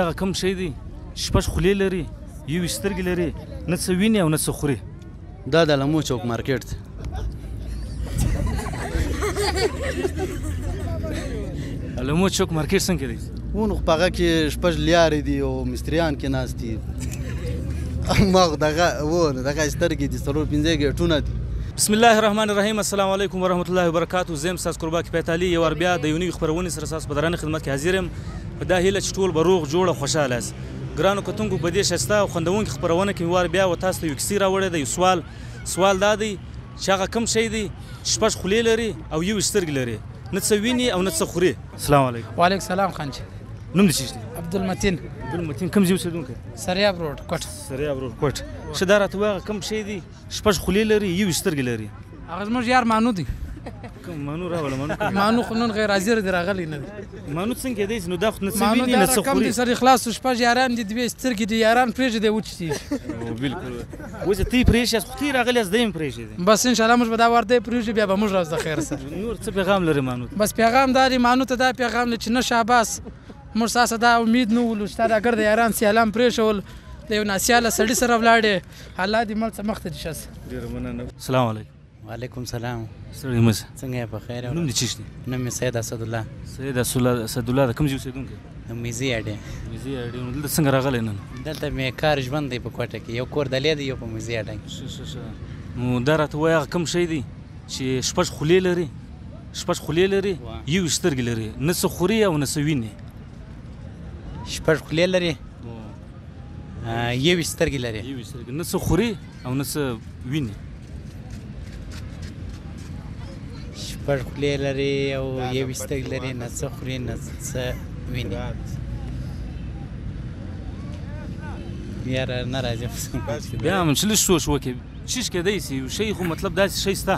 هغه کوم شی دی شپږ خولې لري یوې سترګې لري نه څه ویني او نه څه خوري دا د لمو چوک مارکیټ دی لمو چوک مارکیټ څنګه دی اون خو په هغه کې شپږ لیارې دي او مستریان کې ناست دي مغ دغه سترګې دي څلور پنځه ګیټونه دي بسم الله الرحمن الرحیم السلام علیکم ورحمت الله وبرکاتو زم ساس قربا کې پیتالي یو ور بیا د یو نوي خبرونه سره ساس په درنه خدمت کې حاضر یم په دا هیله چې ټول به روغ جوړ او خوشاله است ګرانو کتونکو په دې شسته او خوندونکو خبرونه کې ور بیا و تاسو ته یو کیسه راوړی دی سوال دا دی چې هغه کوم شی دی شپږ خولې لري او یو سترګې لري نه څه ویني او نه څه خوري السلام علیکم وعلیکم السلام خانجي نوم دې څه دی عبدالمتین کوم ځای اوسېدونکی سریاب روډ کوټ ښه دا راته وایه کوم شی دی شپږ خولې لري یو سترګې لري هغه زموږ یار مانو دی مانو راوله مانو خو نن غیر حاضر دی راغلی نه دی مانو څنګه دی نو دا خو نه څه ویني نه څه کم دي سر اخلاص شپږ یاران دي دوی سترګې دي یاران پرېږدي دی وچتي بالکل اوس تی پرېښې خو تی راغلی از دیم پرېښې دی بس ان شاء الله موږ به دا ورته پرېږدي بیا به موږ راز د خیر سره نور څه پیغام لري مانو بس پیغام داري مانو ته دا پیغام لري چې نه شاباس موږ ساسه دا امید نه ولو چې دا ګرد یاران سیالان پرېښول د یو ناسیاله سړي سره ولاړې الله دې مل څه مخته دي شس ډېره مننه السلام علیکم وعلیکم سلام سړی مزه څنګه یې په خیر نوم دې څه دی نوم مې سید اسدالله د کوم ځای اوسېدونکی میزي اډې نو دلته څنګه راغلی نن دلته مې کار ژوند دی په کوټه کې یو کور دلې دی یو په میزي اډه کې نو دا راته وایه هغه کوم شی دی چې شپږ خولې لري یو سترګې لري نه څه خوري او نه څه ویني شپږ خولې لري یو سترګې لري نه څه خوري او نه څه ویني شپږ خولې لري او یو سترګې لري نه څه خوري نه څه ویني یاره نه راځي بیا هم چې لږ سوچ وکړې چیش کېدی شي یو شی خو مطلب داسې شی شته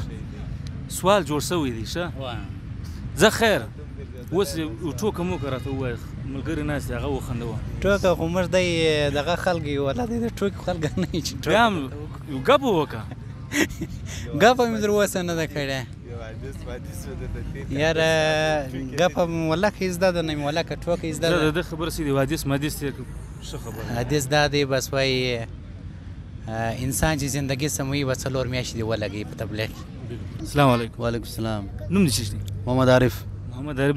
سوال جوړ شوی دی ښه زه خیر اوس یو ټوکه موکه راته ووایه ملګري ناست دی هغه وخندوه ټوکه خو موږ دی دغه خلک یو والله دی د ټوکې خلک نه یي چې بیا هم یو ګپ وکړه ګپه مې تر اوسه نه ده کړې یاره ګپه والله که زده ده نه مې والله که ټوکه زده ده د خبره سي دی حدیث مدیث تېر ښه خبره حدیث دا دی بس وایي انسان چې زندګي سموي به څلور میاشتې دې ولګوي په تبلیغ کې السلام علیکم وعلیکم السلام نوم دې څه دی محمد عارف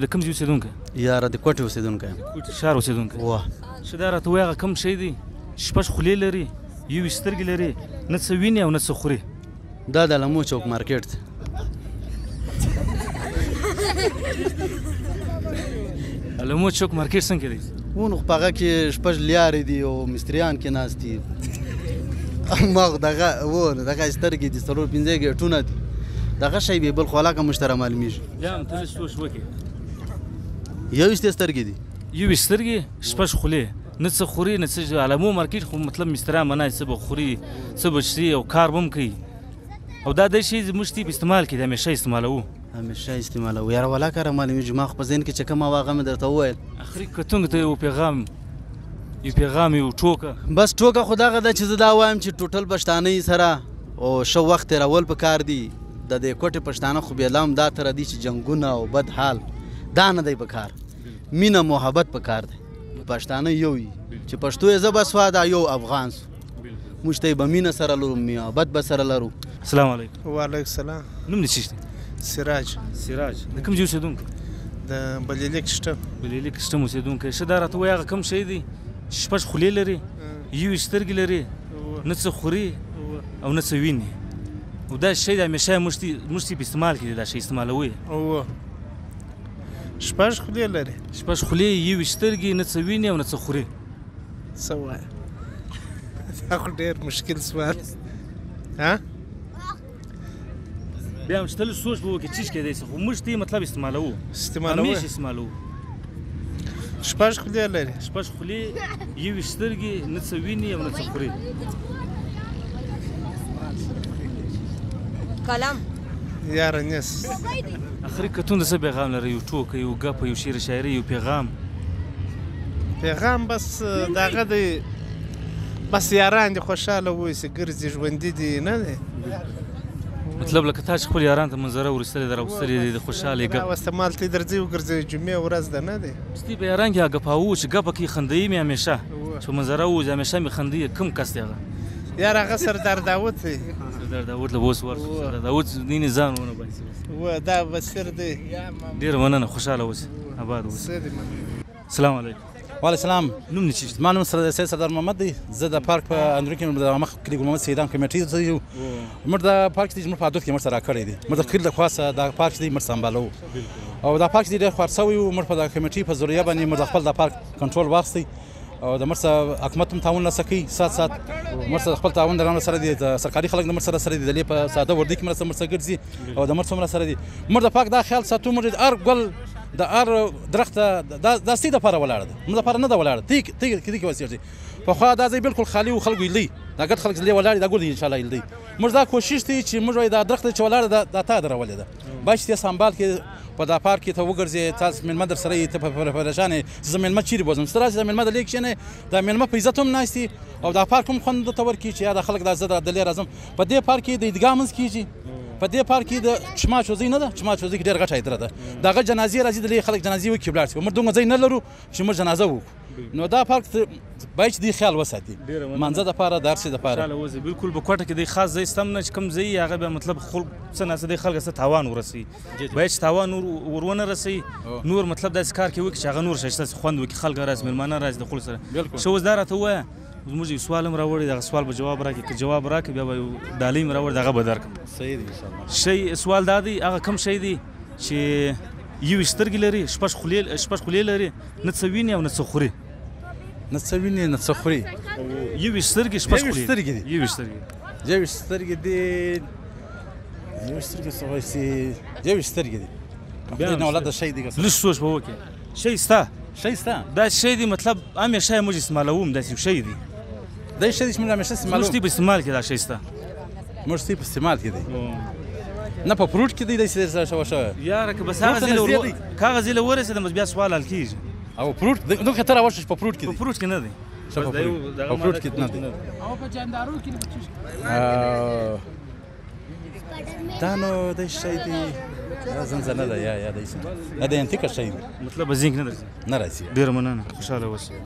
د کوم ځای اوسېدونکی یاره د کوټې اوسېدونکی کوټې ښار اوسېدونکی واه ښه دا راته وایه هغه کوم شی دی شپږ خولې لري یو سترګې لري نه څه ویني او نه څه خوري دا د لمو چوک مارکیټ دی لمو چوک مارکیټ څنګه دی اون خو په هغه کې شپږ لیارې دي او مستریان کې ناست دي مغ دغه سترګې دي څلور پنځه ګیټونه دي دغه شی به بل خو علاقه مشتره معلومیږي بیا هم ته لږ سوچ وکړې یو سترګې دي یو سترګې شپږ خولې نه څه خوري نه څه علمو مارکیټ خو مطلب مستریان منای څه به خوري څه به څښي او کار به هم کوي او دا داسې شی موږ په استعمال کې د همیشه استعمالوو همیشه استعمالوو یاره والله کاره معلومیږي ما خو په ذهن کې چې کوم هغه مې درته وویل اخري کتونکو ته یو پیغام یو ټوکه بس ټوکه خو دغه ده چې زه دا وایم چې ټوټل پښتانه سره او ښه وخت تېرول پکار دي د دې کوټې پښتانه خو بېله هم دا تره دي چې جنګونه او بد حال دا نه دی پکار مینه محبت پکار دی پښتانه یو وي چې پښتو یې زه بس دا یو افغان سو موږ ته یې به مینه سره لرو محبت به سره لرو السلام علیکم وعلیکم السلام نوم دې څه دی سراج د کوم ځای اوسېدونکی د بلیلیک شټم اوسېدونکی ښه دا راته وایه هغه کوم شی دی شپږ خولې لري یو سترګې لري نه څه خوري او نه څه ویني او دا شی د همیشه موږ په استعمال کې دی دا شی استعمالوي شپږ خولې لري شپږ خولې یو سترګې نه څه ویني او نه څه خوري څه وایه دا خو ډېر مشکل سوال ها بیا هم چې ته لږ سوچ به وکړې چیش کېدی شي خو موږ ته یې مطلب استعمالوو همیشه استعمالوو شپږ خولې لري شپږ خولې یو سترګې نه څه ویني او نه څه خوري قلم یاره نیس اخري کتون د څه پیغام لري یو ټوکه یو ګپه یو شعر شاعري یو پیغام بس دغه دی بس یاران دي خوشحاله واوسي ګرځي ژوندي دي نه دی مطلب لکه تا چې خپل یاران ته منظره ورستلې ده راوستلې دي د خوشحالۍ دا ګپ اوس ته مالټې درځي وګرځوي جمعې ورځ ده نه دی ستی په یاران کې هغه ګپاوه چې ګپه کې خندوي مې همیشه چې منظره ووځي همیشه مې خندوي کوم کس دی هغه یار هغه سردار داود دی سردار داود له اوس ورشو سردار داود دینې ځان ونه باسي دا بصیر دی ډېره مننه خوشحاله اوسې آباد اوسې څه دی السلام علیکم وعلیکم السلام نوم دې چیشته زما نوم سید سردار محمد دی زه د پارک په اندرو کې د مخ کلي ګل محمد سیدان کمیټې ته یو موږ د پارک دی موږ په حدود کې موږ سره راکړی دی موږ د کلي د خاصه د پارک دی موږ سمبالو او د پارک دی ډېر خوار سوی وو موږ په د کمیټې په ذریعه باندې موږ خپل د پارک کنټرول واخیستی او د مرسته حکومت هم تعاون نه سکی سات مرسته خپل تعاون درانه سره دي د سرکاري خلک د مرسته سره دي د په ساده وردی کې مرسته ګرځي او د مرسته سره دي موږ د پارک دا خیال ساتو موږ د هر ګل د هر درخت د سید لپاره ولاړ ده موږ لپاره نه ده ولاړ تی کې وسیږي په خو دا ځای بالکل خالی او خلکو یلی دا ګټ خلک زلی ولاړ دا ګور ان شاء الله یلی موږ دا کوشش دی چې موږ دا درخت چې ولاړ دا تا درولې ده باش ته سنبال کې په دا پارک کې ته وګرځي تاسو ملمه در سره ته په پرشانه زملمه چیرې بوزم ستاسو زملمه د لیک شنه دا ملمه په عزت هم ناشتي او دا پارک هم خوند تور کی چې دا خلک د زړه د لیر اعظم په دې پارک کې د ادګامز کیږي په دې پارک کې د چما چوزي نه ده چما چوزي ډېر غټه ایدره ده دغه جنازې راځي د خلک جنازې وکړي بلار موږ دوه ځای نه لرو چې موږ جنازه وکړو نو دا پارک باید دې خیال وساتي منځه د پاره درس د پاره بالکل په کوټه کې د خاص ځای ستم نه کم ځای هغه به مطلب خلک څه نه څه د خلک څه تاوان ورسي باید تاوان ورونه رسي نور مطلب داسې کار کوي چې هغه نور شته خوند وکړي خلک راځي مېلمانه راځي د خپل سره شو زدار ته وایي زموږ یو سوال هم راوړی دغه سوال به جواب راکړي که جواب راکړي بیا به یو ډالۍ هم راوړي دغه به درکړم صحیح دی ان شاء الله شی سوال دا دی هغه کوم شی دی چې یو سترګې لري شپږ خولې لري نه څه ویني او نه څه خوري نه څه ویني نه څه خوري یو سترګې شپږ خولې سترګې دي یو سترګې یو سترګې دي یو سترګې څه وایي یو سترګې دي نه ولادت شی دی لږ سوچ به وکړې شی ستا دا شی دی مطلب همیشه موږ استعمالوم داسې شی دی دا شی چې موږ همیشه استعمالوو موږ په استعمال کې دا شی ستا موږ په استعمال کې دی نه په فروټ کې دی د څه شو یاره که بس هغه ځله ورسېدم بس بیا سوال حل کېږي او فروټ دغه خطر راوښت په فروټ کې دی په فروټ کې نه دی په فروټ کې نه دی او په جاندارو کې دا نو د شی دی زنځانه ده یا د انتیکه شی دی مطلب زینک نه درځي نه راځي ډېره مننه خوشحاله اوسئ